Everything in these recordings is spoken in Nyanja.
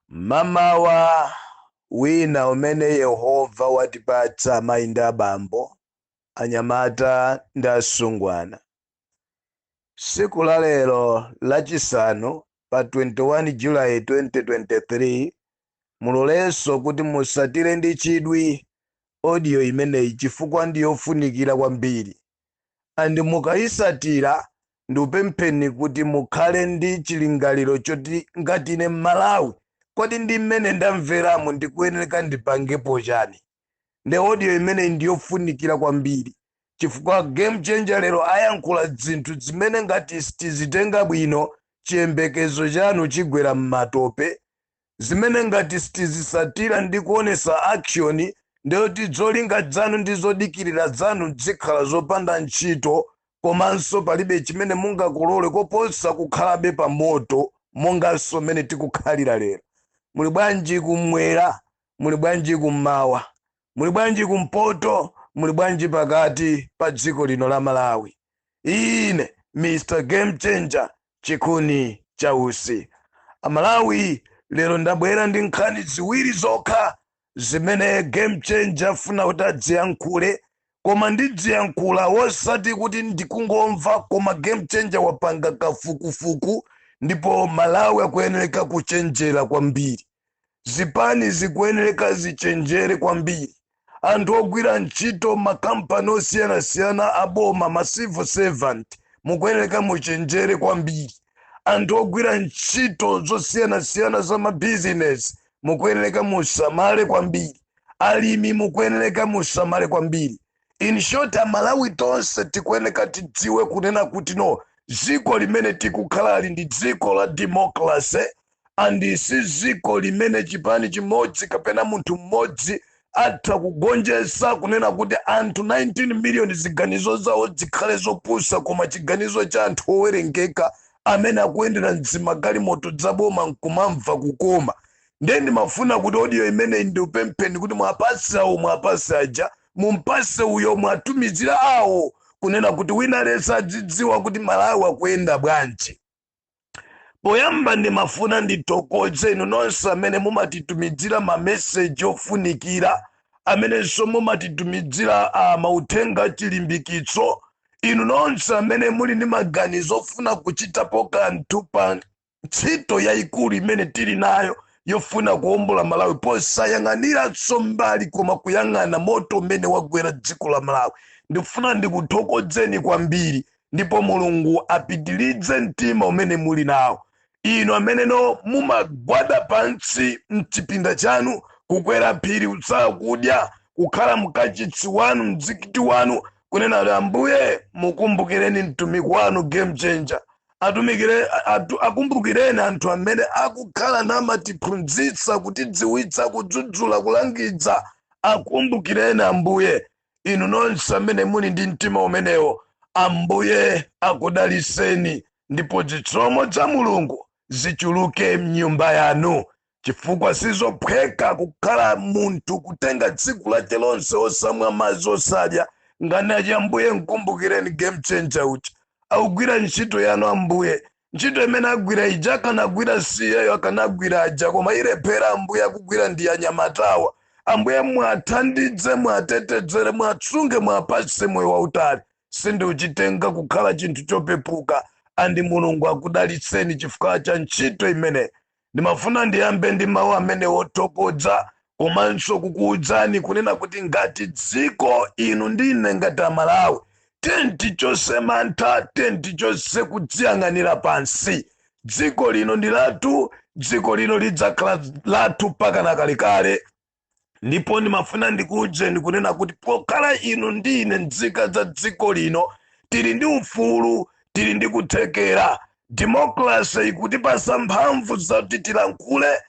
Mamawa wina umene Yehova watipatsa mayinda abambo, anyamata ndi asungwana. Siku la lero lachisanu pa 21 Julayi 2023 mulolenso kuti musatire ndi chidwi audio imeneyi chifukwa ndi yofunikira kwambiri. Andi mukayisatira ndikupempheni kuti mukhale ndi chilingaliro choti ngati ine Malawi kodi ndi mmene ndamveramo ndikuyenera ndipangepo chani. Ndi audio imeneyi ndi yofunikira kwambiri chifukwa game changer lero ayankhula zinthu zimene ngati sitizitenga bwino chiyembekezo chanu chigwera m'matope, zimene ngati sitizisatira ndi kuonesa action ndiyoti zolinga zanu ndi zodikirira zanu zikhala zopanda ntchito, komanso palibe chimene mungakolole koposa kukhalabe pa moto monganso mmene tikukhalira lero. Muli bwanji kumwera, muli bwanji kummawa, muli bwanji kumpoto, muli bwanji pakati pa dziko lino la Malawi. Ine Mr. Game Changer chikuni cha usi. Amalawi lero ndabwera ndi nkhani ziwiri zokha zimene Game Changer funa kuti adziyankhule, koma ndidziyankhula wosati kuti ndikungomva, koma Game Changer wapanga kafukufuku ndipo Malawi akuyenera kuchenjera kwambiri. Zipani zikuyenera zichenjere kwambiri. Anthu ogwira ntchito makampani osiyanasiyana aboma, ma civil servant, mukuyenera muchenjere kwambiri. Anthu ogwira ntchito zosiyanasiyana za mabizinesi mukuyenera musamale kwambiri. Alimi mukuyenera musamale kwambiri. In short, Malawi tonse tikuyenera tidziwe kunena kuti no, dziko limene tikukhalali ndi dziko la democracy, and si dziko limene chipani chimodzi kapena munthu mmodzi atha kugonjetsa kunena kuti anthu 19 million ziganizo zawo zikhale zopusa, koma chiganizo cha anthu owerengeka amene akuyendera mzimagalimoto zaboma nkumamva kukoma. Ndi mafuna kuti audio imene ndiupempheni kuti mwapase awo mwapase aja, mumpase uyo mwatumizira awo kunena kuti wina lesa adzidziwa kuti Malawi akuyenda bwanji. Poyamba ndimafuna nditokoze inu nonse amene mumatitumizira ma message ofunikira, amenenso mumatitumizira mauthenga chilimbikitso, inu nonse amene muli ndi maganizo ofuna kuchitapo kanthu pa ntchito yayikulu imene tili nayo yofuna kuwombola Malawi, posayang'anira mbali koma kuyang'ana moto umene wagwera dziko la Malawi. Ndifuna ndikuthokozeni kwambiri, ndipo Mulungu apitilize mtima umene muli nawo. Inu amene no mumagwada pansi mchipinda chanu, kukwera phiri usala kudya, kukhala mkachitsi wanu mzikiti wanu, kunena Ambuye mukumbukireni mtumiki wanu Game Changer. Akumbukireni anthu amene akukhala namatiphunzitsa, kutidziwitsa, kudzudzula, kulangitsa. Akumbukireni Ambuye. Inu nonse amene muli ndi mtima umenewo, Ambuye akudaliseni, ndipo zisomo za Mulungu zichuluke mnyumba yanu, chifukwa sizophweka kukhala munthu kutenga tsiku lake lonse osamwa madzi osadya. Ngati Ambuye mkumbukireni Game Changer uchi akugwira ntchito yanu Ambuye. Ntchito imene agwira ija akanagwira siyeyo, akanagwira aja, koma ilephera Ambuye akugwira ndi anyamatawa. Ambuye mwathandize, mwatetezere, mwatsunge, mwapatse moyo wautali. Sindi uchitenga kukhala chinthu chopepuka. Andi Mulungu akudalitseni chifukwa cha ntchito imene. Ndimafuna ndiyambe ndi mawu amene othokoza, komanso kukuudzani kunena kuti ngati dziko inu ndine ngati Malawi tenti chose mantha, tenti chose kudziyang'anira pansi. Dziko lino ndi lathu, dziko lino lidzakhala lathu mpaka na kalekale. Ndipo ndimafuna ndikuudzeni kunena kuti pokhala inu ndine nzika za dziko lino, tili ndi ufulu, tili ndi kuthekera. Democracy ikutipasa mphamvu zoti tilankhule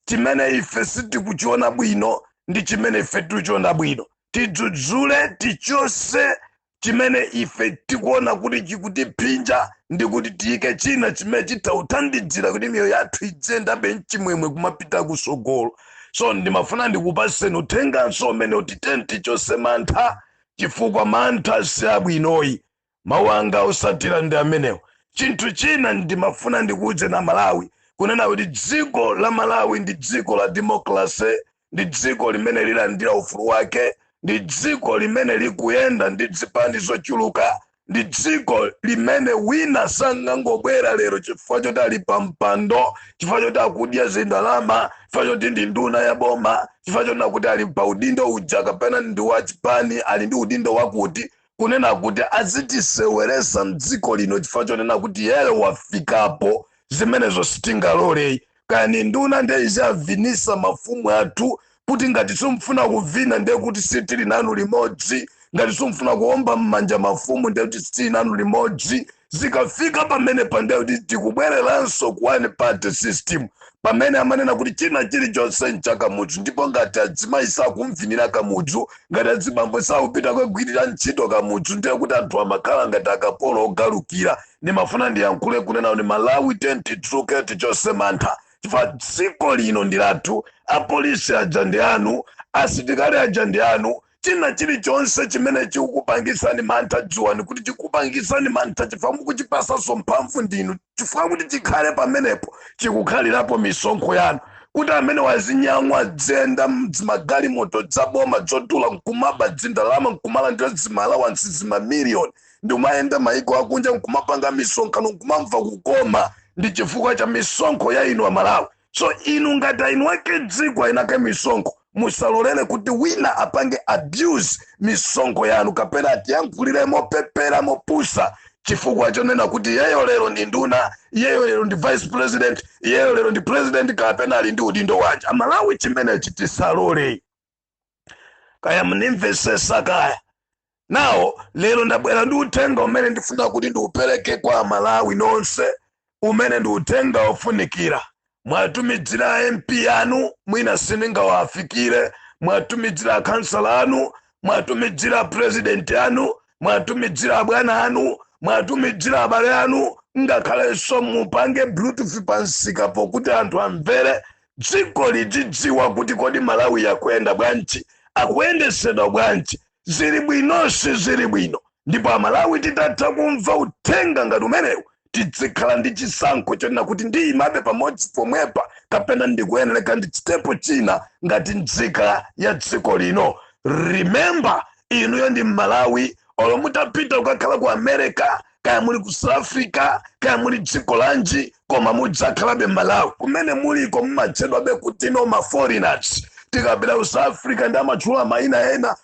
chimene ife sitikuchiona bwino ndi chimene ife tikuchiona bwino. Tidzudzule, tichose chimene ife tikuona kuti chikutiphinja, ndi kuti tiyike china chimene chitauthandidzira kuti miyoyo yathu idzendabe mchimwemwe kumapita kusogolo. So ndimafuna ndikupaseni uthenganso umene uti tenti chose mantha, chifukwa mantha si abwinoyi. Mawu anga osatira ndi amenewo. Chinthu china ndimafuna ndikuuze na Malawi, kunena kuti dziko la Malawi ndi dziko la democracy, ndi dziko limene lilandira ufulu wake, ndi dziko limene likuyenda ndi zipani zochuluka, ndi dziko limene wina sangangobwera lero chifukwa choti ali pa mpando, chifukwa choti akudya zindalama, chifukwa choti ndi nduna ya boma, chifukwa choti nakuti ali pa udindo uja kapena ndi wa chipani ali ndi udindo wakuti, kunena kuti azitiseweresa mdziko lino chifukwa chonena kuti yeye wafikapo zimenezo sitingalolei. Kani nduna ndeizi avinisa mafumu athu kuti ngati sumfuna kuvina ndiye kuti sitili nanu limodzi, ngati sumfuna kuomba mmanja mafumu ndiye kuti sitili nanu limodzi. Zikafika pamene pandiye kuti tikubwereranso ku one party system, pamene amanena kuti china chilichonse nchakamudzu, ndipo ngati adzimayi sakumvinira kamudzu, ngati adzibambo sakupita kugwirira ntchito kamudzu, ndiye kuti anthu amakhala ngati akapolo ogalukira. Nimafuna ndiyankhule kunena kuti Malawi tentitsuke tichose mantha, chifukwa dziko lino ndi lathu, apolisi aja ndi anu, asitikali aja ndi anu. China chilichonse chimene chikukupangisani mantha dziwani kuti chikupangisani mantha chifukwa mukuchipasanso mphamvu ndinu, chifukwa kuti chikhale pamenepo chikukhalirapo misonkho yanu, kuti amene wazinyamwa dzenda magalimoto dzaboma dzodula nkumaba dzindalama nkumalandira zimalawansi zimamiliyoni, ndi umayenda maiko akunja nkumapanga misonkhano nkumamva kukoma, ndi chifukwa cha misonkho ya inu Amalawi. So inu ngati inu wake dziko ainake misonkho, musalolele kuti wina apange abuse misonkho yanu kapena atiyankhulire mopepera mopusa, chifukwa chonena kuti yeyo lero ndi nduna, yeyo lero ndi vice president, yeyo lero ndi president kapena ali ndi udindo wanje. Amalawi chimenechi tisalole. Kaya mnimvesesa kaya. Now lero ndabwera ndi uthenga umene ndifuna kuti ndiupereke kwa Amalawi nonse, umene ndi uthenga ofunikira. Mwatumidzira MP anu mwina siningawafikire, mwatumidzira kansala anu, mwatumidzira president anu, mwatumidzira bwana anu, mwatumidzira abale anu, ngakhalenso mupange bluetooth pansika pokuti anthu amvere dziko lidzidziwa kuti kodi Malawi yakuyenda bwanji, akuyendesedwa bwanji, zili bwinonse zili bwino. Ndipo Amalawi titatha kumva uthenga ngati umenewu, tizikhala ndi chisankho chonena kuti ndiyimabe pamodzi pomwepa kapena ndikuyeneleka ndi chitepo china ngati nzika ya dziko lino. Remember, inuyo ndi Malawi, olo mutapita kukakhala ku America, kaya muli ku South Africa, kaya muli dziko lanji, koma mudzakhalabe Malawi. Kumene muliko mumatchedwabe kuti no ma foreigners. Tikapita ku South Africa ndi amatchula mayina ena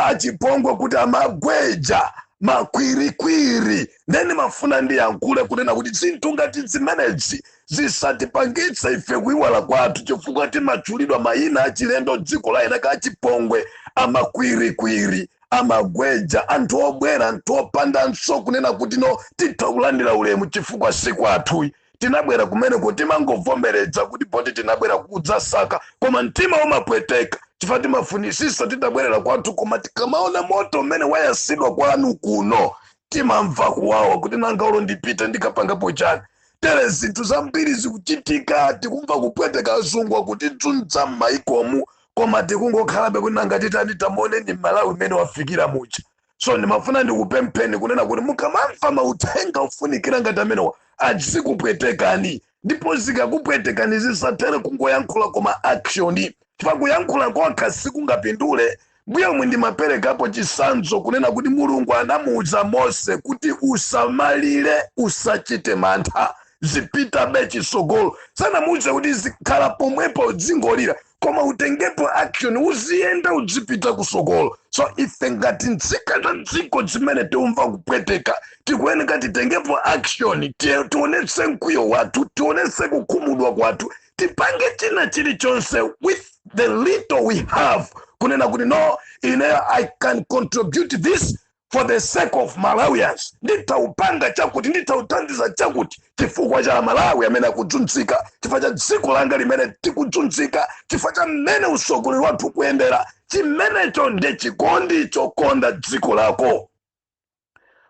achipongwe kuti amagweja, makwirikwiri. Neni mafuna ndiyankhule kunena kuti zinthu ngati zimenezi zisatipangitse ife kuiwala kwathu chifukwa timatchulidwa mayina achilendo dziko la ena kachipongwe, amakwirikwiri, amagweja, anthu obwera, anthu opandanso kunena kuti no titha kulandira ulemu chifukwa siku athuyi. Tinabwera kumene kuti mangovomeredza kuti poti tinabwera kudzasaka, koma mtima umapweteka chifukwa timafunisisa tidabwerera kwathu, koma tikamaona moto umene wayasidwa kwanu kuno timamva kuwawa kuti nanga ulo ndipite ndikapangapo chani. Tere zinthu zambiri zikuchitika, tikumva kupweteka azungwa kuti dzunza m'maikomu, koma tikungokhalabe kuti nanga titani tamone ndi Malawi umene wafikira mucha. So ndimafuna ndikupempheni kunena kuti mukamamva mauthenga ofunikira ngati amenewa azikupwetekani, ndipo zikakupwetekani zisatere kungoyankhula koma action. Chifukwa kuyankhula kwakha sikungapindule. Mbuye umwe ndimaperekapo chisanzo kunena kuti Mulungu anamuwuza Mose kuti usamalire, usachite mantha, zipitabe chisogolo. Sanamuwuze kuti zikhala pomwepo udzingolira, koma utengepo action, uziyenda udzipita kusogolo. So ife ngati nzika za dziko zimene tiumva kupweteka, tikuyeneka titengepo action, tionetse mkwiyo wathu, tionetse kukhumudwa kwathu, tipange china chilichonse with the little we have, kunena kuti no, I can contribute this for the sake of Malawians. Nditaupanga chakuti, nditautandiza chakuti chifukwa cha Malawi amene akudzunzika, chifukwa cha dziko langa limene tikudzunzika, chifukwa cha mmene usogoleri wathu kuyendera. Chimenecho ndi chikondi chokonda dziko lako.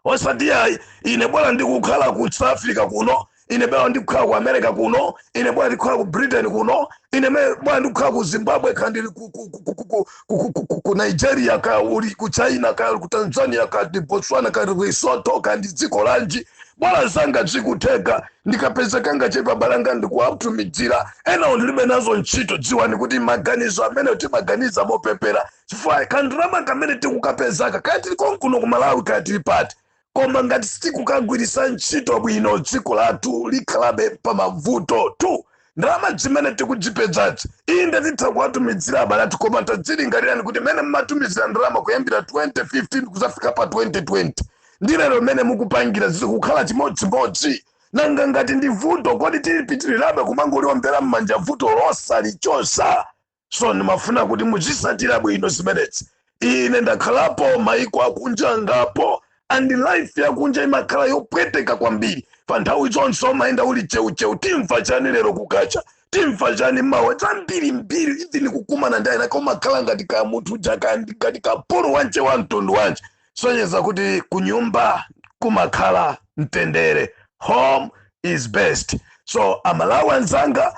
Osati ine bwana ndikukhala ku South Africa kuno, ine bwana ndikukhala ku America kuno, ine bwana ndikukhala ku Britain kuno, ine bwana ndikukhala ku Zimbabwe kandi ku Nigeria, ka uli ku China, ka ku Tanzania, ka Botswana, ka Lesotho, kandi dziko lanji. bwala zanga zikuteka ndikapezekanga chepa balanga ndikuwatumidzira ena ndilibe nazo ntchito dziwani kuti maganizo amene timaganiza mopepera chifukwa kandalama kamene tikukapezaka kaya tili konkuno ku Malawi kaya tili pati koma ngati sitikukagwirisa ntchito bwino dziko lathu likhalabe pamavuto tu. Ndalama zimene tikudzipedzazi inde titha kuwatumidzira abale athu koma tadzilingalirani kuti mene mmatumizira ndalama kuyambira 2015 kuzafika pa 2020 ndi lero mene mukupangira zikukhala chimodzimodzi nanga ngati ndi vuto kodi tilipitirirabe kumangoliombera m'manja vuto losalichosa. So ndimafuna kuti muzisatira bwino zimenezi. Ine ndakhalapo maiko akunja ngapo and life yakunja imakhala yopweteka kwambiri pa nthawi zonse umayenda uli cheucheu timva chani lero kukacha timva chani mawa zambirimbiri ivi nikukumana ndayina komakhala ngati ka munthu ngati kapolo wanje wa mtundu wanje sonyeza kuti kunyumba kumakhala mtendere. Home is best. So Amalawi anzanga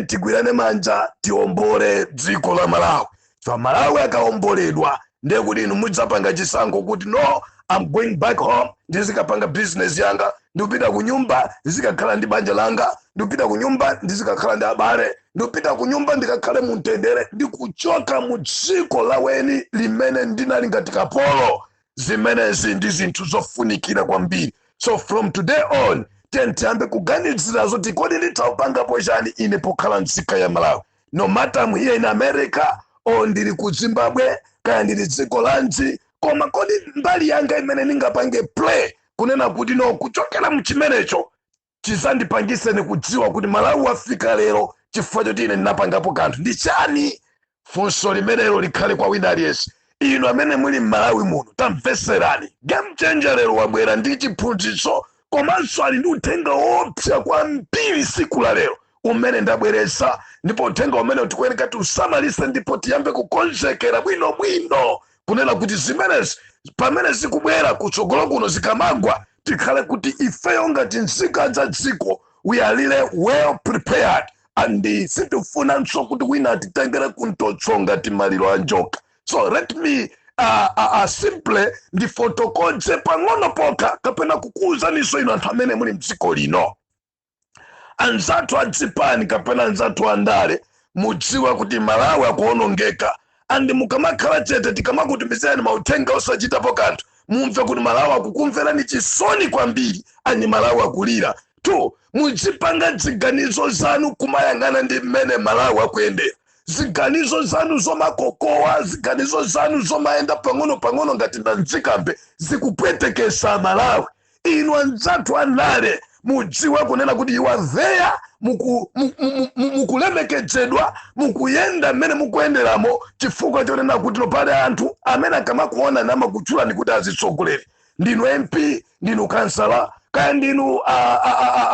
tigwirane manja tiombole dziko la Malawi. So Malawi akaomboledwa ndiye kuti inu mudzapanga chisankho kuti no, I'm going back home, ndizikapanga business yanga, ndikupita kunyumba ndizikakhala ndi banja langa, ndikupita kunyumba ndizikakhala ndi abale, ndikupita kunyumba ndikakhale mumtendere, ndikuchoka mu dziko laweni limene ndinali ngati kapolo. Zimenezi ndi zinthu zofunikira kwambiri. So from today on tiyambe kuganizira zoti kodi nditaupangapo chani ine pokhala nzika ya Malawi. No matter I'm here in America or ndili ku Zimbabwe kaya ndili dziko lanji, koma kodi mbali yanga imene ningapange play kunena kuti no kuchokera mchimenecho chizandipangise kudziwa kuti Malawi wafika lero chifukwa choti ine ndinapangapo kanthu ndi chani. Funso limenelo likhale kwa wina aliyense. Inu amene muli Malawi muno tamveserani. Game changer lero wabwera ndi chiphunzitso komanso ali ndi uthenga wopsa kwambiri siku la lero umene ndabweresa, ndipo uthenga umene tikuyeneka tiusamalise ndipo tiyambe kukonzekera bwinobwino kunena kuti zimenezi pamene zikubwera kutsogolo kuno zikamagwa tikhale kuti ifeyo ngati nzika za dziko we are really well prepared and sitifunanso kuti wina atitengere kuntotsonga timaliro a njoka. So let me simply ndifotokoze pang'ono pokha kapena kukuwuzaniso inu anthu amene muli mdziko lino. Anzathu adzipani kapena anzathu andale mudziwa kuti Malawi akuonongeka and mukamakhala chete tikamakutumizirani mauthenga osachitapo kanthu mumve kuti Malawi akukumverani chisoni kwambiri ani Malawi akulira tu. Mudzipanga ziganizo zanu kumayang'ana ndi mmene Malawi akuyendera, ziganizo zanu zomakokowa, ziganizo zanu zomayenda pang'ono ngati nzikambe zikupwetekesa Malawi. Inu anzathu andale mudziwa kunena kuti you are there mukulemekezedwa mukuyenda mmene mukuyenderamo chifukwa chonena kuti pali anthu amene akamakuona namakutchulani kuti azitsogoleri. Ndinu MP, ndinu kansala, kaya ndinu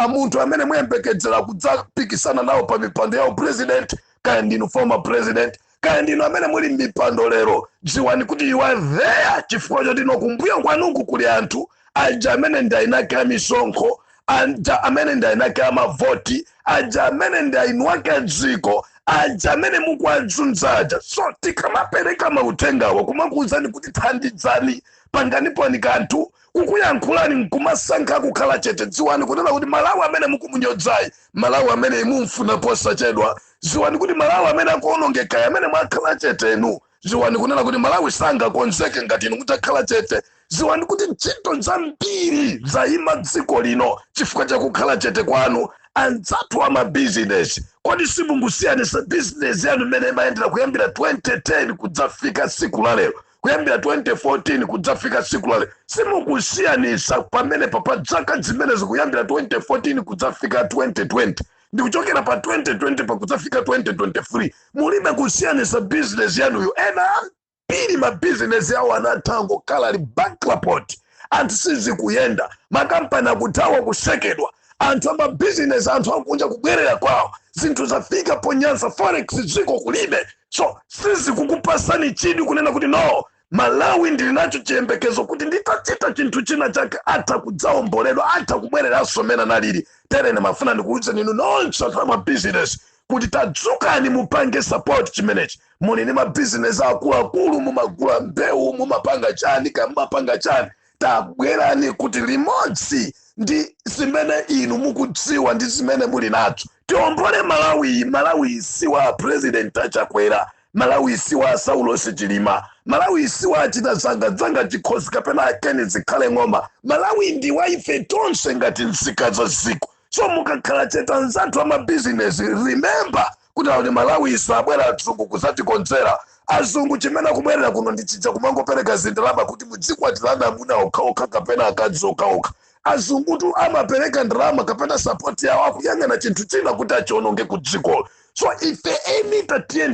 munthu amene muyembekezera kudzapikisana nawo pa mipando yawo president, kaya ndinu former president, kaya ndinu amene muli mipando lero, dziwani kuti you are there chifukwa choti kumbuyo kwanuku kuli anthu aja amene ndayinake misonkho, aja amene ndayinake amavoti, aja amene ndayinwake dziko, aja amene mukuadzunzaja. So tikamapereka mauthengawo kumakuwuzani kuti thandidzani panganiponi kanthu kukuyankhulani nkumasankha kukhala chete, dziwani kunena kuti Malawi amene mukumunyodzayi, Malawi amene mumfuna posachedwa, dziwani kuti Malawi amene akuonongeka amene mwakhala chete inu, dziwani kunena kuti Malawi sangakonzeke ngati inu mutakhala chete. Dziwani kuti ntchito zambiri zayima dziko lino chifukwa chakukhala chete kwanu. Anzathu amabizinesi, kodi simungusiyanisa bizinesi yanu imene imayendera kuyambira 2010 kudzafika siku la lero, kuyambira 2014 kudzafika siku la lero, simungusiyanisa pamene pa zaka zimene zikuyambira 2014 kudzafika 2020 ndikuchokera pa 2020 pa kudzafika 2023 mulibe kusiyanisa bizinesi yanuyo. Ena ambiri mabizinesi yawo anatango kala li bankrupt, anthu sizikuyenda, makampani akuthawa kusekedwa, anthu amabizinesi anthu akunja kubwerera kwawo, zinthu zafika po Nyasa forex ziko kulibe. So sizikukupasani chidi kunena kuti no, Malawi ndili nacho chiyembekezo kuti nditachita chinthu china chake ata kudzaomboledwa ata kubwereranso mena nalili. Terene mafuna ndikuwuze ninu nonse anthu amabizinesi kuti tadzukani mupange support chimenechi. Muli ni mabizinesi akuluakulu, mumagula mbewu, mumapanga chani, mumapanga chani, tabwerani kuti limodzi ndi zimene inu mukudziwa ndi zimene muli nazo. Tiombole Malawi si wa president achakwera, Malawi si wa Saulo Chilima, Malawi si wa achita zanga chikhozi kapena akeni zikhale ng'oma. Malawi ndi wa ife tonse ngati nzika za ziko. So mukakhala cheta nzathu amabizinesi, remember kuti Malawi isabwera azungu kuzatikonzera. Azungu chimene kubwerera kuno ndichicha kumangopereka zindalama kuti mudzikwatirana amuna okhaokha kapena akadzi okhaokha. Azungu tu amapereka ndalama kapena support yawo akuyang'ana chinthu china kuti achiononge kudziko. So ife eni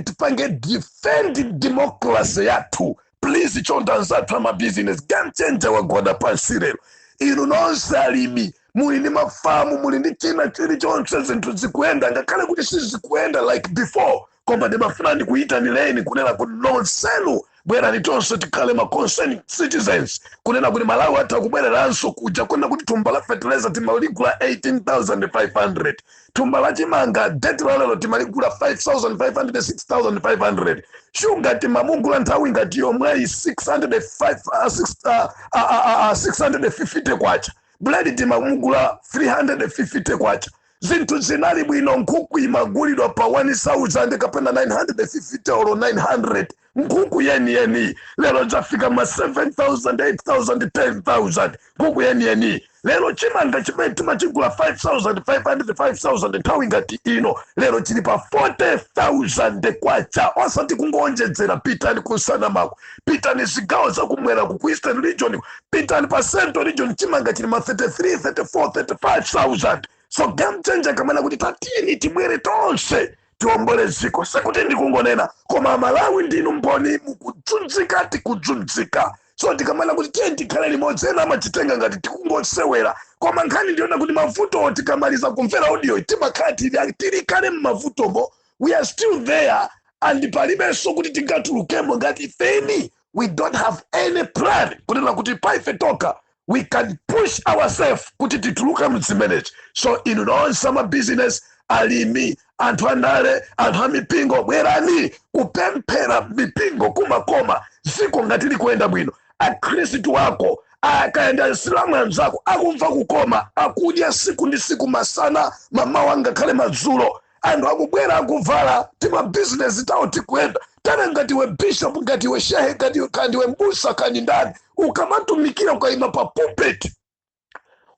tipange defend democracy yathu. Please chonda nzathu amabizinesi, game changer wagwada pansi lero. Inu nonse alimi muli ndi mafamu, muli ndi china chilichonse zinthu zikuyenda ngakhale kuti sizikuyenda like before, koma ndimafuna ndikuyitanireni kunena kuti nonsenu bwerani tonse tikhale ma concerned citizens, kunena kuti Malawi atha kubwereranso kuja kunena kuti thumba la fertilizer timaligula 18,500, thumba la chimanga deti lalo timaligula 5,500 6,500, shuga timamugula nthawi ngati yomweyi 650 kwacha, bread timamugula 350 kwacha. Zinthu zinali bwino, nkhuku imagulidwa pa 1,000 kapena 950 or 900, nkhuku yeni lero zafika ma 7,000 8,000 10,000, nkhuku yeni lero chimanga chimene timachigula 5,500 5,000 nthawi ngati ino lero chili pa 40,000 kwacha. Osati kungonjezera, pitani kusana mako, pitani zigawo zakumwera ku Eastern region, pitani pa Central region chimanga chili ma 33 34 35,000. So game changer kamana kuti tatini tibwere tonse tiombole ziko. Sekuti ndikungonena koma Malawi ndinu mboni mukudzunzika tikudzunzika. So tikamana kuti tiye tikhale limodzi ena amachitenga ngati tikungosewera, koma nkhani ndiona kuti mavuto tikamaliza kumvera audio timakhala tili kale mmavutomo. We are still there and palibenso kuti tingatulukemo ngati ifeni we don't have any plan kunena kuti paife toka we can push ourselves kuti tituluka mzimenechi. So inu nonse amabizinesi, alimi, anthu andale, anthu amipingo, bwerani kupemphera mipingo kumakoma ziko ngati likuyenda bwino. Akhristu wako akaenda Islamu anzako akumva kukoma, akudya siku ndi siku, masana mamawa ngakhale madzulo, anthu akubwera akuvala, tima business tawo tikuyenda. Tana ngati we bishop, ngati we shehe, ngati we mbusa, kani ndani ukamatumikira ukaima pa pulpit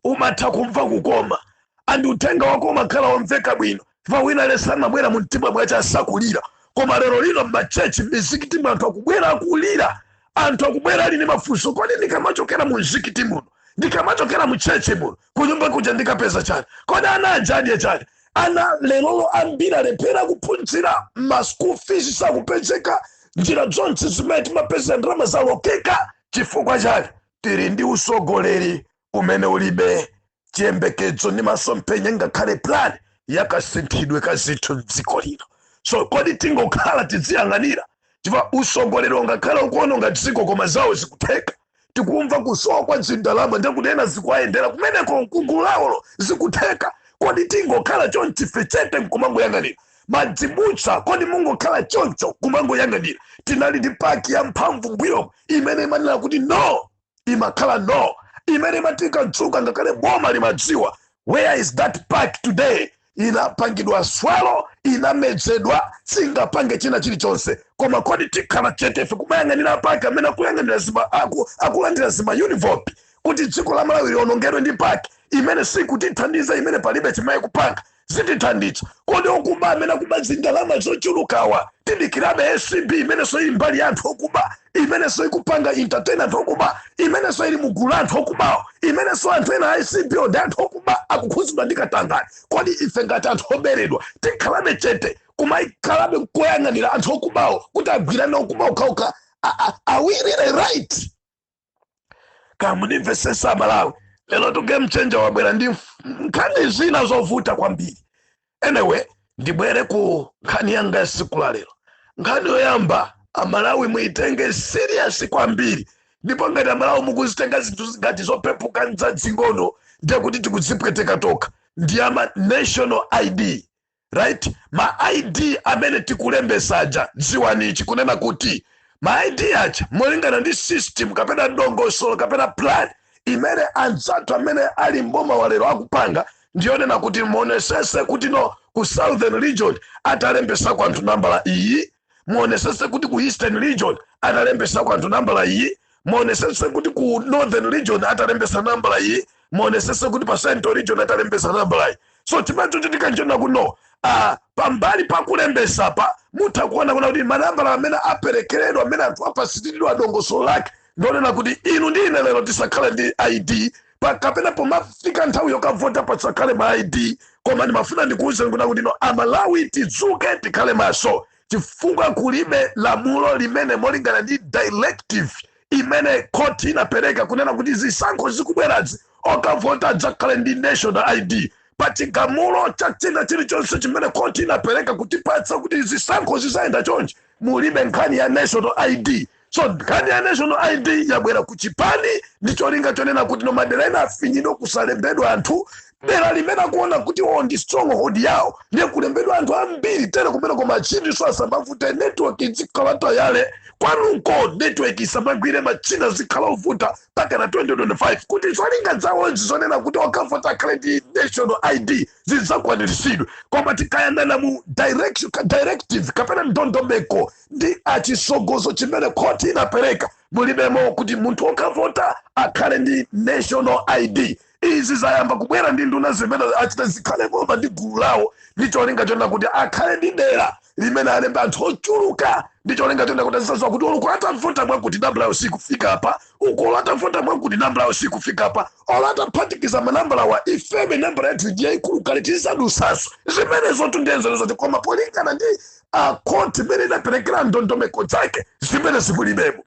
umatha kumva kukoma, andi utenga wako umakhala wamveka bwino. Fa wina lesana bwera mumtima mwacha asakulira, koma lero lino m'machechi mizikiti anthu akubwera akulira, anthu akubwera ali ndi mafunso, kodi ndikamachokera mu mzikiti muno, ndikamachokera mu chechi muno, kunyumba kuja ndikapeza chani, kodi ana ajadye chani? Ana lero ambiri alephera kuphunzira, ma school fees sakupezeka, njira zonse zimene timapeza ndalama zalokeka. Chifukwa chani? Tili ndi usogoleri umene ulibe chiyembekezo ndi masomphenya ngakhale plan yakasinthidwe ka zinthu m'dziko lino. So kodi tingokhala tiziyang'anira chifukwa usogoleri ungakhala ukuononga dziko koma zawo zikutheka? Tikumva kusowa kwa zindalama ndikunena zikuyendera kumeneko nkugulawolo zikutheka. Kodi tingokhala chonchi fechete nkumangoyang'anira? Madzibutsa kodi mungokhala choncho kumangoyang'anira? Tinali ndi paki ya mphamvu mbuyo imene imanena kuti no, imakhala no, imene imatika mtsuka ngakhale boma limadziwa. Where is that pack today? Inapangidwa swalo, inamedzedwa, singapange china chilichonse. Koma kodi tikhala chetefe kumayang'anira paki amene akulandira zima uniform kuti dziko la Malawi lionongedwe ndi paki imene sikutithandiza, imene palibe chimaye kupanga zitithandiza? Kodi okuba amene akuba zindalama zochulukawa tidikirabe SCB imene so ili mbali ya anthu okuba, imene so ikupanga entertainment okuba, imene so ili mugulu anthu okubawo, imene so anthu ena ICB ode anthu okuba akukhuzidwa ndi katangani? Kodi ife ngati anthu oberedwa tikhalabe chete kumayikhalabe nkoyang'anira anthu okubawo kuti agwirane okuba ukhauka? Are we really right? Kamunimvesesa Malawi lero tu game changer wabwera ndi nkhani zina zovuta kwambiri. Anyway, ndibwere ku nkhani yanga ya siku la lero. Nkhani yoyamba, Amalawi muitenge serious kwambiri, ndipo ngati Amalawi mukuzitenga zinthu ngati zopepuka nzadzingono ndiye kuti tikuzipweteka toka. Ndi ama national ID, right? Ma ID amene tikulembesaja dziwanichi kunena kuti ma ID aja molingana ndi system kapena dongosolo kapena plan imene anzathu amene ali mboma walero akupanga ndiyonena kuti muonesese kuti no ku southern region atalembesa kwa anthu nambala iyi, muonesese kuti ku eastern region atalembesa kwa anthu nambala iyi, muonesese kuti ku northern region atalembesa nambala iyi, muonesese kuti pa central region atalembesa nambala iyi. So chimenecho tikanjona kuno pambali pakulembesa pa mutha kuona kuti manambala amene aperekeredwa amene anthu apasiridwa adongosolo lake ndionena kuti inu ndi ine lero tisakhale ndi ID kapena pomafika nthawi yokavota pasakhale ma ID, koma ndimafuna ndikuwuze kuti no Amalawi tidzuke tikhale maso chifukwa kulibe lamulo limene molingana ndi directive imene court inapereka kunena kuti zisankho zikubwerazi okavota adzakhale ndi national ID. Pachigamulo cha china chilichonse chimene court inapereka kutipatsa kuti zisankho zizayenda chonchi mulibe nkhani ya national ID. So nkhani ya national ID yabwera kuchipani ndicholinga chonena kuti no madera ena afinyidwe kusalembedwa anthu dera limene akuona kuti ndi stronghold yawo ndiye kulembedwa anthu ambiri tere kumene koma achiniso asambavute network izikhala tayale kwanuko network isambagwire machina zikhala uvuta mpaka na 2025 kuti zolinga zawo zizonena kuti okavota akhale ndi national ID zidzakwaniritsidwe. Koma tikayandana mu directive kapena ndondomeko ndi achisogozo chimene court inapereka mulibemo kuti munthu okavota akhale ndi national ID. Izi zayamba kubwera ndi nduna zimene achita zikhale bomba ndi gulu lawo ndicholinga chonena kuti akhale ndi dera limene alembe anthu ochuluka ndicholinga chonena kuti azizazwa kuti olo atavota mwakuti nambala yawo sikufika apa, uko atavota mwakuti nambala yawo sikufika apa, olo ataphatikiza manambala wa ifeme nambala yathu ndiye ikulu kale tisadusasa zimenezo tundiyenzerezati koma polingana ndi court imene inaperekera ndondomeko zake zimene zikulibemo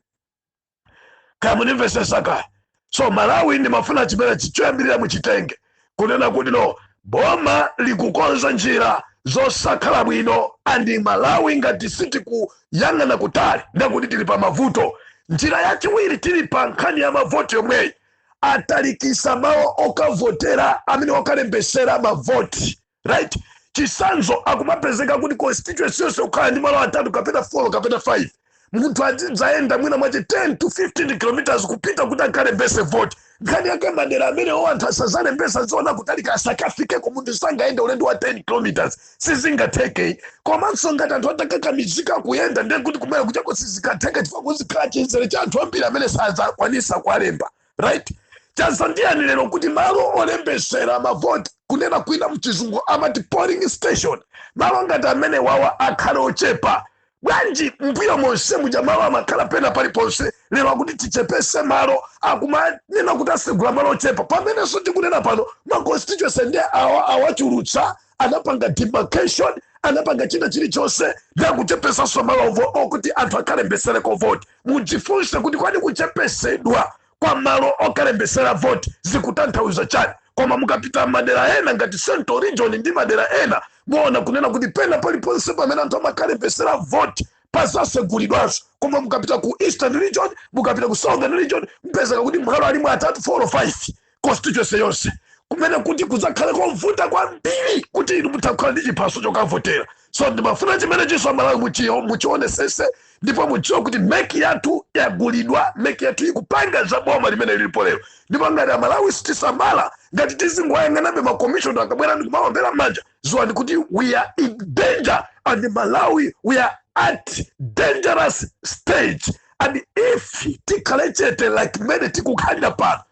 kaya munimvesesa kaya. So Malawi ndimafuna chimene chichoyambirira muchitenge kunena kuti no boma likukonza njira zosakhala bwino andi Malawi ngati sitikuyang'ana kutali ndakuti tili pa mavuto. Njira yachiwiri tili pa nkhani ya mavoti yomweyi atalikisa mawo okavotera amene okalembesera mavoti, right? Chisanzo akumapezeka kuti constituency yonse ukhala ndi malo atatu kapena 4 kapena 5, munthu adzidzaenda mwina mwache 10 to 15 kilometers kupita kuti akalembese vote. Nkhani yake madera amene anthu asazalembesa ziona kutalika asakafike ku munthu sangaende ulendo wa 10 kilometers sizingatheke. Komanso ngati anthu atakakamizika kuyenda ndiye kuti kumene kuchako sizikatheke chifukwa kuzikhala chinzere cha anthu ambiri amene sazakwanisa kuwalemba, right? Chazandiyani lero kuti malo olembesera mavoti kunena kwina mchizungu amati polling station, malo ngati amene wawa akhale ochepa. Bwanji mbuyo monse mujamalo amakhala pena paliponse lero akuti tichepese malo akumanena kuti asegula malo ochepa pamene so tikunena pano ma constituency ndi awachulutsa anapanga demarcation anapanga china chilichonse ndakuchepesanso malo okuti anthu akalembesere vote. Mujifunse kuti kwani kuchepesedwa kwa malo okalembesera vote zikutanthauza chani. Koma mukapita madera ena ngati central region ndi madera ena muona kunena kuti pena paliponse pamene anthu amakalembesera vote pasasegulidwanso. Koma mukapita ku eastern region mukapita ku southern region mpezeka kuti malo alimu atatu 4 or 5 constituency yonse kumene kuti kuzakhale kovuta kwambiri kuti inu mutakhala ndi chiphaso chokavotera. So ndimafuna chimene chinso Malawi muchionesese ndipo muchiwa kuti meki yathu yagulidwa, meki yathu ikupanga za boma limene lilipo lero. Ndipo ngati Amalawi sitisamala ngati tizingoyang'anabe makomishoni akabwera ndi kumawombera manja ziwani kuti we are in danger and Malawi we are at dangerous stage. And if tikhale chete like mene tikukhalira pano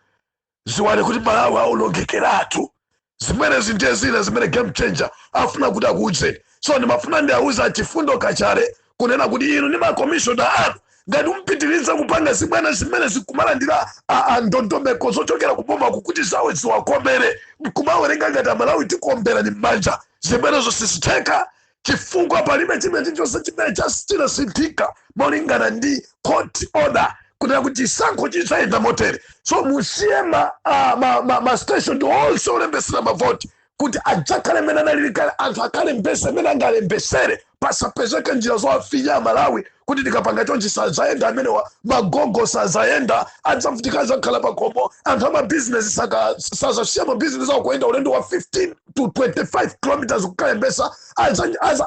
ziwani kuti Malawi aulongekeratu zimene zindiye zina zimene game changer afuna kuti akuudzeni. So ndimafuna ndiauza chifundo kachare kunena kuti inu ni makomishona anu ngati umpitiriza kupanga zimene zimene zikumalandira ndondomeko zochokera kuboma kukuti zawo ziwakomere kumawerenga ngati Amalawi tikombera ni manja zimenezo sizitheka chifukwa palibe chimene chonse chimene chasitira sinthika molingana ndi court order kunena kuti chisankho chizayenda motere. So musiye ma station to also olembesera mavoti kuti adzakhale mene analirikale anthu akalembese mene angalembesere pasapezeke njira zowafinya Malawi kuti tikapanga chonchi sazayenda amene magogo sazayenda adzavutika azakhala pakomo anthu amabizinesi sazasiya mabizinesi awo kuyenda ulendo wa 15 to 25 kilometers kukalembesa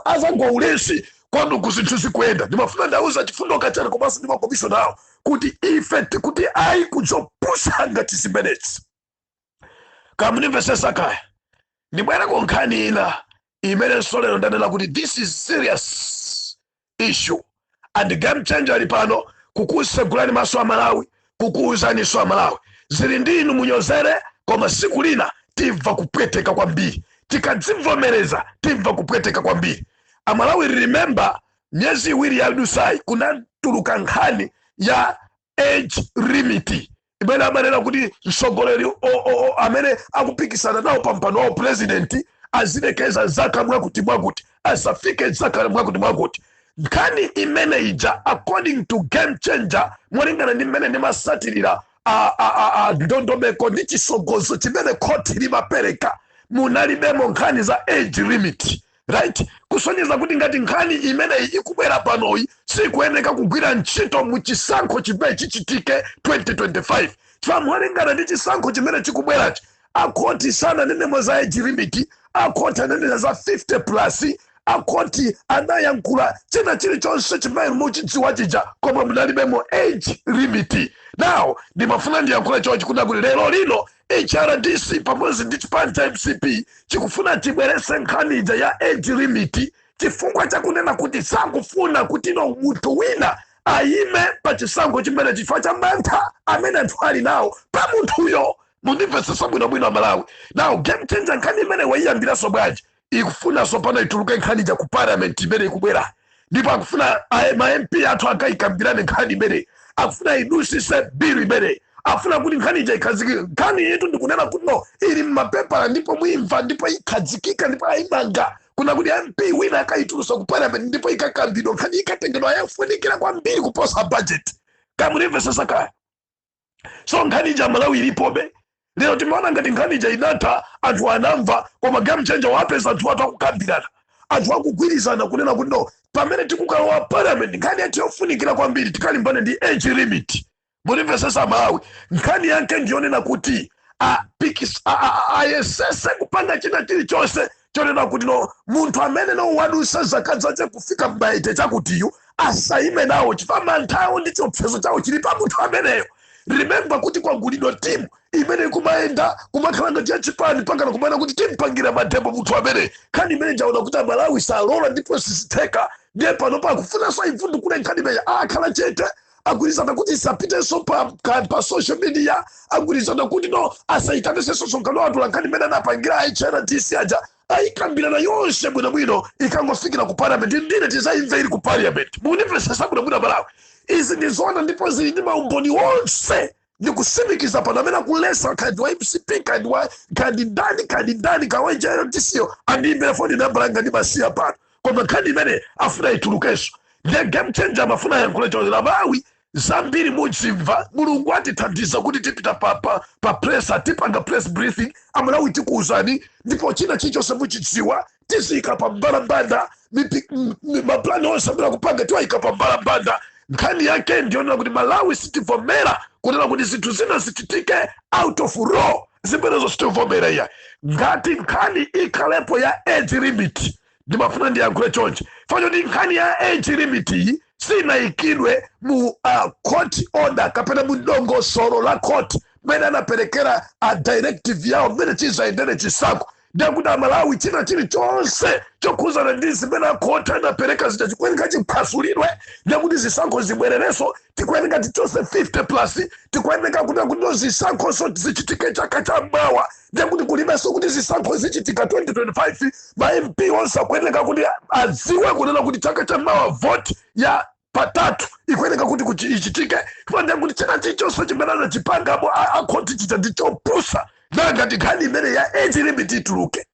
azangwa ulesi kwanu kuzinthu kwenda ndimafuna ndauza chifundo kachana komanso ndi makomiso nawo kuti ife kuti ayi kudzopusha ngati zimenezi. Kamunimvesesa kaya ndibwera ku nkhani ina imenenso lero ndanena kuti this is serious issue and game changer ali pano kukusegulani maso a Malawi, kukuuzaniso a Malawi. Zili ndi inu munyozere koma siku lina timva kupweteka kwambiri, tikadzivomereza timva kupweteka kwambiri. Amalawi remember myezi iwiri yadusayi kunatuluka nkhani ya age limit imene amanena kuti mtsogoleri amene akupikisana nawo pampano wa president azilekeza zaka mwakuti asafike zaka mwakuti. Nkhani imene ija according to game changer molingana ndi mmene ndimasatirira ndondomeko ndi chisogozo chimene koti limapereka munalibemo nkhani za age limit, right? Kusonyeza kuti ngati nkhani imeneyi ikubwera panoyi sikuyeneka kugwira ntchito mu chisankho chimene chichitike 2025 chifukwa molingana ndi chisankho chimene chikubwerachi akoti sana nenemo za age limit, akoti anenera za 50 plus, akoti anayankhula china chilichonse chimene muchidziwa chija koma munalibemo age limit. Now ndimafuna ndiyankhule chonchi kuti kuti lero lino HRDC pamodzi ndi chipani cha MCP chikufuna chibwerese nkhani ija ya age limit chifukwa chakunena kuti sakufuna kuti munthu wina ayime pa chisankho chimene chifukwa cha mantha amene anthu ali nawo pa munthuyo. Mundimvesesa bwinobwino Malawi. Now game changer nkhani imene waiyambiranso bwanji ikufunanso pano ituluke nkhani ija ku parliament imene ikubwera, ndipo akufuna ma MP athu akayikambirane nkhani imene, akufuna idusise bill imene, afuna kuti nkhani ija ikhazikike. Nkhani yetu ndikunena kuti no ili mmapepala ndipo muimva ndipo ikhazikika ndipo ayimanga kuna kuti MP wina akayitulusa ku parliament ndipo ikakambidwa nkhani ikatengedwa yafunikira kwambiri kuposa budget. Kamunimvesesa kaya. So nkhani ija Malawi ilipobe. Lero timeona ngati nkhani ija inatha anthu anamva koma game changer wapeza anthu athu akukambirana, anthu akugwirizana kunena kuti no pamene tikukalowa parliament nkhani yathu yofunikira kwambiri tikalimbane ndi age limit. Mundimvesesa Malawi. Nkhani yake ndiyonena kuti ayesese kupanga china chilichonse chonena kuti no munthu amene no wadusa zaka zake kufika mbaite chakutiyo asayime nawo chifukwa mantha awo ndi chiopsezo chawo chili pa munthu ameneyo. Remember kuti kwagulidwa timu imene kumaenda kumakhala ngati ya chipani pakana kumana kuti timpangira mademo munthu amene nkhani imene jaona kuti Malawi salola ndipo sisitheka ndiye pano pakufunanso ivundu kule nkhani imene akhala chete agwirizana kuti isapitenso pa social media, agwirizana kuti no asayikanesenso sonkano anthu la nkhani imene anapangira HRDC aja ayikambirana yonse bwinobwino ikangofikira ku parliament ndine tizayimve ili ku parliament. Munimvesesa bwinobwino Malawi. Izi ndizona ndipo zili ndi maumboni wonse ndikusimikiza pano amene akulesa kandi wa MCP kandi ndani kawa HRDC andiimbira foni nambalanga ndi masiya pano koma nkhani imene afuna itulukeso. The game changer amafuna yankhule chonse Malawi zambiri muchimva mulungu atithandiza kuti tipita pa press atipanga press briefing Amalawi tikuuzani ndipo china chilichonse muchidziwa tizika pa mbalambanda maplani onse amene akupanga tiwayika pa mbalambanda. Nkhani yake ndiyonena kuti Malawi sitivomera kunena kuti zinthu zina zichitike out of law, zimenezo sitivomera iya. Ngati nkhani ikhalepo ya age limit ndimafuna ndiyankhule chonchi fanyo ndi nkhani ya age limit iyi sinayikidwe mu court order kapena mu dongosolo la court mene anaperekera directive yawo mene chizayendere chisankho. Ndiye kuti Malawi china chilichonse chokhuzana ndi zimene court anapereka zija chikuyeneka chiphasulidwe. Ndiye kuti zisankho zibwerereso tikuyeneka tichonse 50 plus, tikuyeneka kuti zisankho zichitike chaka chammawa. Ndiye kuti kulibenso kuti zisankho zichitika 2025 ma MP onse akuyeneka kuti adziwe kunena kuti chaka chammawa vote ya patatu ikuyeneka kuti ichitike. Ndiye kuti china chilichonse chimene anachipangamo akhoti chija ndichopusa ngati nkhani imene ya age limit ituluke.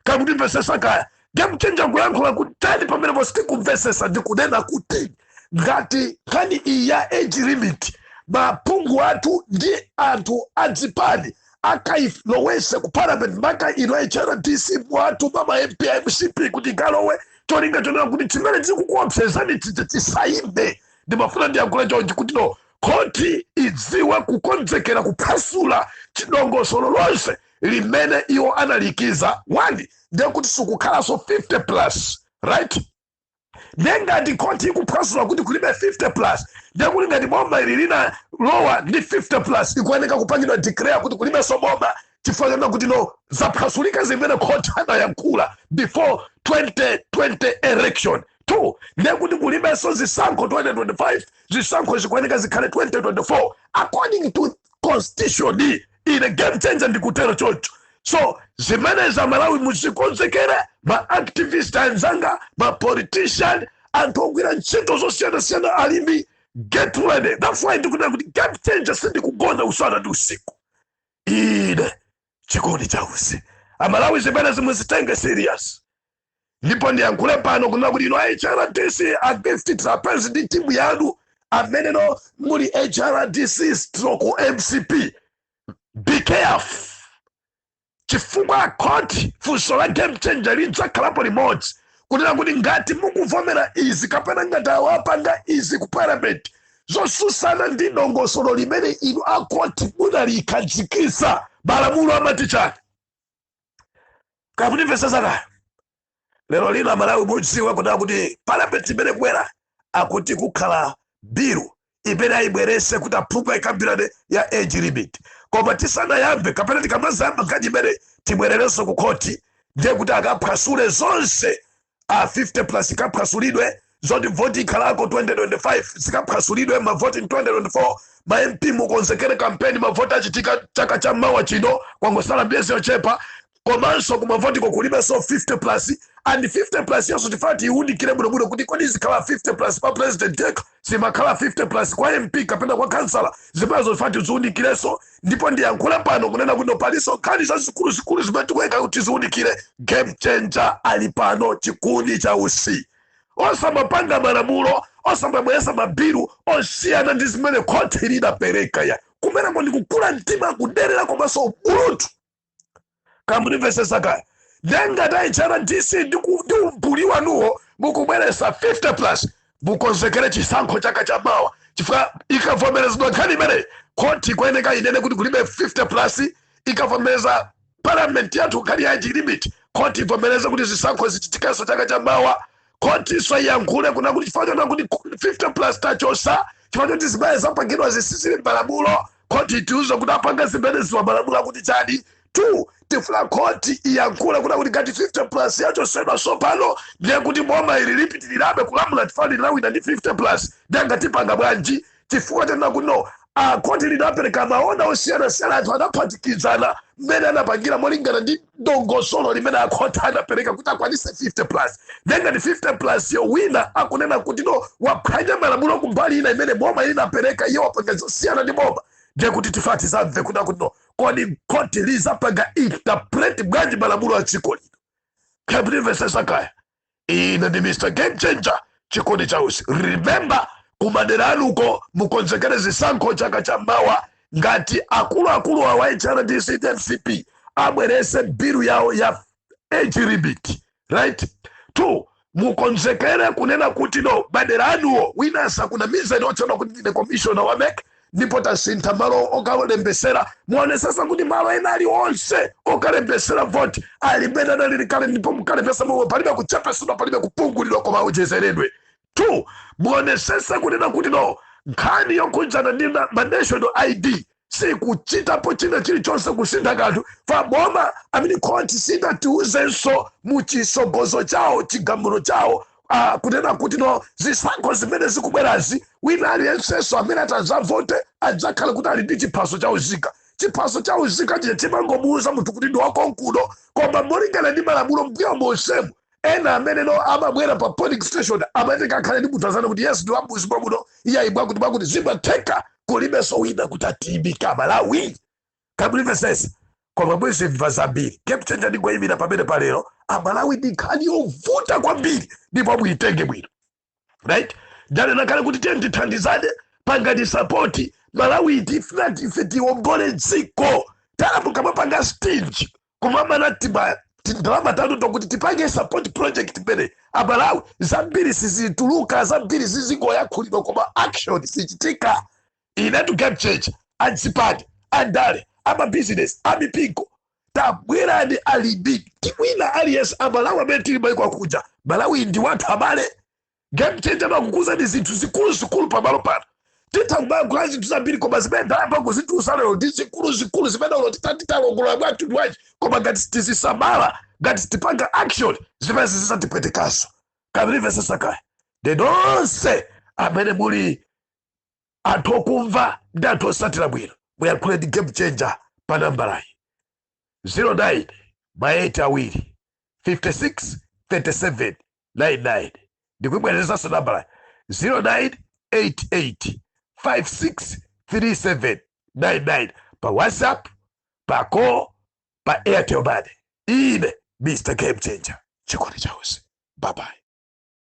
Kamutimvesesa kaya game changer kuyankhula kuti tani pamene positikumvesesa ndikunena kuti ngati nkhani iyi ya age limit maphungu athu ndi anthu adzipani akailowese ku parliament maka ino HRDC mwathu mama MP MCP kuti ikalowe cholinga chonena kuti chimene chikukuopsezani tisayimbe. Ndimafuna ndiyankhule chonchi kuti no koti idziwe kukonzekera kuphasula chidongosolo lonse limene iwo analikiza. Wani ndiye kuti sikukhalaso 50 plus, right? Ngati koti ikuphwasula kuti kulibe 50 plus ndekuti ngati boma ililina lower ndi 50 plus ikuyeneka kupangidwa declare kuti kulibe so boma chifukwa kuti no zaphwasulika zimene koti anayankhula before 2020 election. 2 ndekuti kulibenso zisankho 2025 zisankho zikuyeneka zikhale 2024 according to constitution. Ine game changer ndikutero chocho. So zimene za Malawi muzikonzekere ma activist anzanga ma politician anthu ogwira ntchito zosiyana alimi get ready. That's why ndikuti game changer sindikugona usana ndi usiku. Ine chikondi chausi Amalawi zimene zimuzitenge serious. Ndipo ndiyankhule pano kuna kuti ino HRDC against trapeze ndi timu yanu amene no muli HRDC stroke MCP. Be careful. Chifukwa koti funso la game changer lidzakhalapo limodzi kunena kuti ngati mukuvomera izi kapena ngati awapanga izi ku parliament zosusana ndi dongosolo limene inu akoti munalikhazikitsa malamulo amati chani. Kamutimvesa zakaya lero lino Amalawi mudziwa kunena kuti parliament imene kubwera akuti kukhala bill imene ayibwerese kuti approve ikambirane ya age limit. Koma tisanayambe kapena tikamazayamba nkhani imene tibwererenso ku koti ndiye kuti akaphwasule zonse 50 plus ikaphwasulidwe zoti voti ikhalako 2025 zikaphwasulidwe mavoti 2024 ma MP mukonzekere kampeni mavoti achitika chaka cha mawa chino kwangosala miyezi yochepa komanso kumavoti kulibenso 50 plus and 50 plus yonso tifati iwunikire bwinobwino kuti kodi zikhala 50 plus pa president yekha zimakhala 50 plus kwa MP kapena kwa kansala zimazo tifati ziwunikireso. Ndipo ndiyankhula pano kunena kuti paliso nkhani zazikulu zimene tikuyenera kuti ziwunikire. Game changer ali pano chikundi cha usi osamapanga malamulo osamabweresa mabilu osiyana ndi zimene koti linapereka ya kumeneko ndikukula mtima kuderera komanso ulutu. Kamunimvese zakaya ngati HRDC ndi umbuli wanuwo mukubweresa 50 plus mukonzekere chisankho chaka cha mawa chifukwa ikavomerezedwa nkhani imene koti ikuyeneka inene kuti kulibe 50 plus ikavomereza parliament yathu nkhani ya age limit koti ivomereze kuti zisankho zichitikenso chaka cha mawa. Koti so yankhule kuna kuti chifukwa kuti 50 plus tachosa chifukwa kuti zimene zapangidwa zisisiri malamulo koti itiuze kuti apanga zimene ziwa malamulo kuti chadi. 2 tifuna koti iyankhule kuna kuti ngati 50 plus yachosedwa sopano ndiye kuti boma ili lipitirirabe kulamula tifani lawina ndi 50 plus ndiye ngatipanga bwanji chifukwa tena kuti no koti linapereka maona osiyana anthu anaphatikizana mmene anapangira molingana ndi dongosolo limene akoti anapereka kuti akwanise 50 plus then ngati 50 plus yo wina akunena kuti no waphwanya malamulo kumbali ina imene boma linapereka iyo wapanga zosiyana ndi boma ndiye kuti tifati zamve kuna kuti no kodi koti lizapanga interpret bwanji malamulo a dziko lino. Kamunimvesa zakaya ine ndi Mr. Game Changer chikondi cha usi. Remember kumadera anuko mukonzekere zisankho chaka cha mawa ngati akuluakulu wa HRDC ndi MCP abwerese bilu yawo ya age limit right. 2 mukonzekere kunena kuti no madera anuwo winasa kuna mizeni ochona kuti ndine commissioner wa MEC ndipo tasintha malo okalembesera muonesesa kuti malo ena ali onse okalembesera voti alimene analikale ndipo mukalembesa momwe palibe kuchepesedwa palibe kupungulidwa koma ujezeredwe. 2 muonesesa kunena kuti no nkhani yokhuzana ndi ma national ID sikuchitapo china chilichonse kusintha kanthu fa boma amene koti sinatiuzenso muchisogozo chawo chigamulo chawo kunena kuti no zisankho zimene zikubwerazi wina aliyenseso amene atazavote adzakhala kuti ali ndi chiphaso cha uzika. Chiphaso cha uzika chije chimangomuuza munthu kuti ndi wakonkuno koma molingana ndi malamulo mbuyo monsemo ena amene no amabwera pa polling station amatenga akhale ndi munthu azana kuti yes ndi wambuzi mwamuno iye ayibwa kuti zimatheka kulibenso wina kuti atiyimika Malawi. Kamunimvesesa koma bwezi mva zambiri Game Changer ndingoyimira pamene palero Amalawi ndi nkhani yovuta kwambiri ndipo muyitenge bwino right. Ndale nakale kuti tiye ndithandizane pangani sapoti Malawi tifuna tife tiwombole dziko talamuka mapanga stingy kumamana ndalama tanu tokuti tipange support project mbere Amalawi zambiri sizituluka zambiri zizingoyankhulidwa koma action sichitika. Inetu Game Changer adzipande andale amabusiness amipingo tabwerani alibi timwina aliyense Amalawi amene tili maiko akuja Malawi ndi wanthu abale Game changer makukuza ndi zinthu zikulu pamalo pano. Titangula zinthu zambiri koma zimene ndalama kuzitusa lero ndi zikulu zimene ulo titalongola bwathu ndiwachi koma ngati tizisamala ngati tipanga action zimene zisatipwetekaso. Kamilive sasa kaya. Denonse amene muli anthu okumva ndi anthu osatira bwino muyankhule ndi game changer pa nambalayi 09 8 awiri 56 37 99 ndikuyibwerezanso nambalayi 0988 56 37 99 pa WhatsApp, pa call, pa Airtel Money. Ine Mr. Game Changer chikondi chausi. Bye bye.